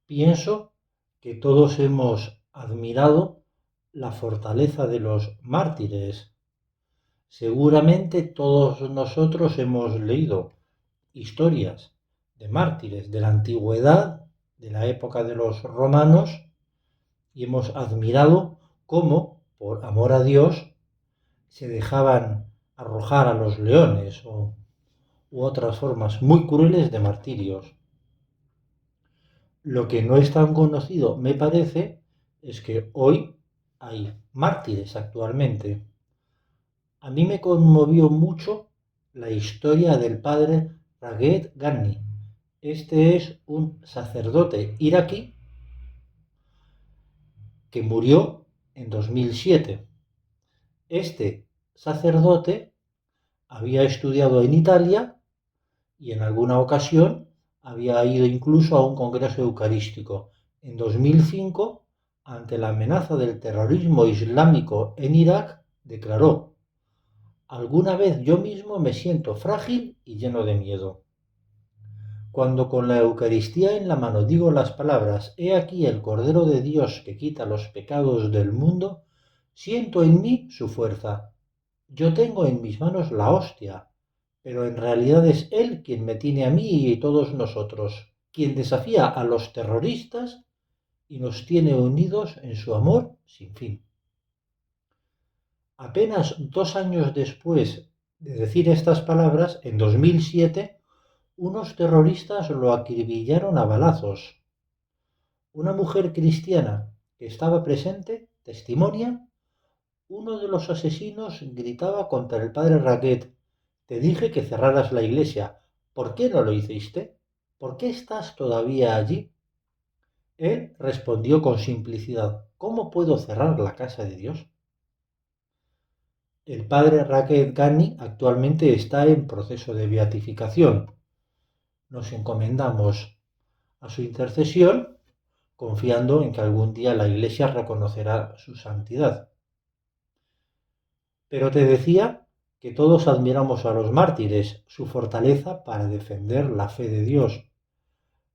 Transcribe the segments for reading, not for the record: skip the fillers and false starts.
Pienso que todos hemos admirado la fortaleza de los mártires. Seguramente todos nosotros hemos leído historias de mártires de la antigüedad, de la época de los romanos, y hemos admirado cómo, por amor a Dios, se dejaban arrojar a los leones u otras formas muy crueles de martirios. Lo que no es tan conocido, me parece, es que hoy hay mártires actualmente. A mí me conmovió mucho la historia del padre Raghed Ghani. Este es un sacerdote iraquí que murió en 2007. Este sacerdote había estudiado en Italia y en alguna ocasión había ido incluso a un congreso eucarístico. En 2005, ante la amenaza del terrorismo islámico en Irak, declaró: "Alguna vez yo mismo me siento frágil y lleno de miedo. Cuando con la Eucaristía en la mano digo las palabras, he aquí el Cordero de Dios que quita los pecados del mundo, siento en mí su fuerza. Yo tengo en mis manos la hostia, pero en realidad es Él quien me tiene a mí y a todos nosotros, quien desafía a los terroristas y nos tiene unidos en su amor sin fin". Apenas 2 años después de decir estas palabras, en 2007, unos terroristas lo acribillaron a balazos. Una mujer cristiana que estaba presente testimonia: "Uno de los asesinos gritaba contra el padre Raquet: 'Te dije que cerraras la iglesia. ¿Por qué no lo hiciste? ¿Por qué estás todavía allí?' Él respondió con simplicidad: '¿Cómo puedo cerrar la casa de Dios?'". El padre Raquet Ghani actualmente está en proceso de beatificación. Nos encomendamos a su intercesión, confiando en que algún día la Iglesia reconocerá su santidad. Pero te decía que todos admiramos a los mártires, su fortaleza para defender la fe de Dios.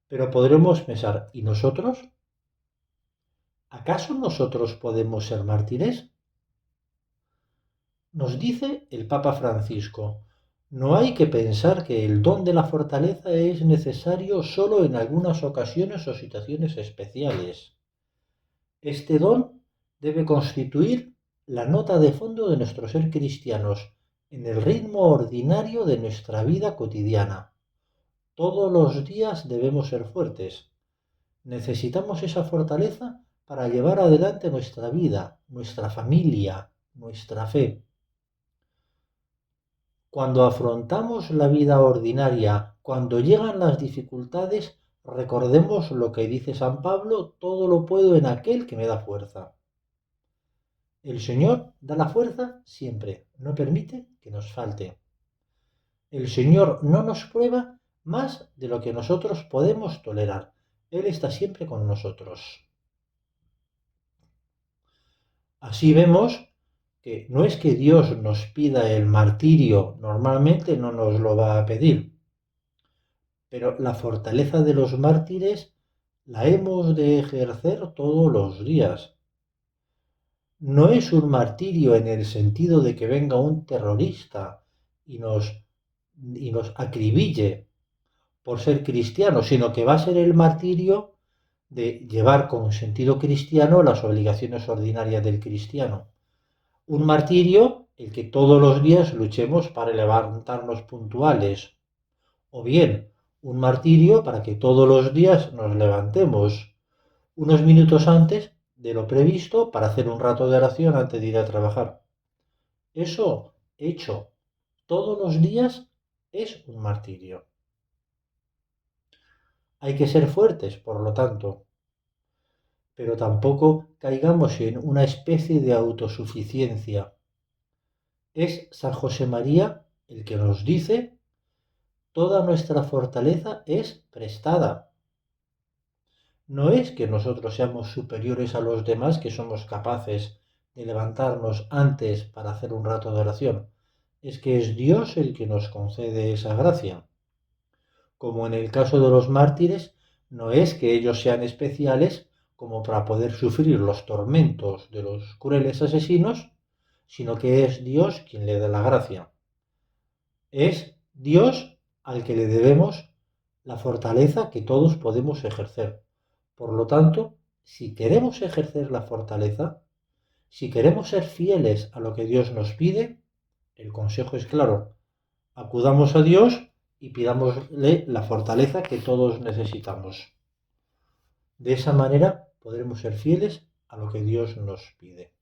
Pero podremos pensar, ¿y nosotros? ¿Acaso nosotros podemos ser mártires? Nos dice el Papa Francisco: "No hay que pensar que el don de la fortaleza es necesario solo en algunas ocasiones o situaciones especiales. Este don debe constituir la nota de fondo de nuestro ser cristianos, en el ritmo ordinario de nuestra vida cotidiana. Todos los días debemos ser fuertes. Necesitamos esa fortaleza para llevar adelante nuestra vida, nuestra familia, nuestra fe. Cuando afrontamos la vida ordinaria, cuando llegan las dificultades, recordemos lo que dice San Pablo: todo lo puedo en aquel que me da fuerza". El Señor da la fuerza siempre, no permite que nos falte. El Señor no nos prueba más de lo que nosotros podemos tolerar. Él está siempre con nosotros. Así vemos que no es que Dios nos pida el martirio, normalmente no nos lo va a pedir, pero la fortaleza de los mártires la hemos de ejercer todos los días. No es un martirio en el sentido de que venga un terrorista y nos acribille por ser cristiano, sino que va a ser el martirio de llevar con sentido cristiano las obligaciones ordinarias del cristiano. Un martirio el que todos los días luchemos para levantarnos puntuales, o bien un martirio para que todos los días nos levantemos unos minutos antes de lo previsto para hacer un rato de oración antes de ir a trabajar. Eso hecho todos los días es un martirio. Hay que ser fuertes, por lo tanto, pero tampoco caigamos en una especie de autosuficiencia. Es San José María el que nos dice: toda nuestra fortaleza es prestada. No es que nosotros seamos superiores a los demás, que somos capaces de levantarnos antes para hacer un rato de oración. Es que es Dios el que nos concede esa gracia. Como en el caso de los mártires, no es que ellos sean especiales como para poder sufrir los tormentos de los crueles asesinos, sino que es Dios quien le da la gracia. Es Dios al que le debemos la fortaleza que todos podemos ejercer. Por lo tanto, si queremos ejercer la fortaleza, si queremos ser fieles a lo que Dios nos pide, el consejo es claro: acudamos a Dios y pidámosle la fortaleza que todos necesitamos. De esa manera podremos ser fieles a lo que Dios nos pide.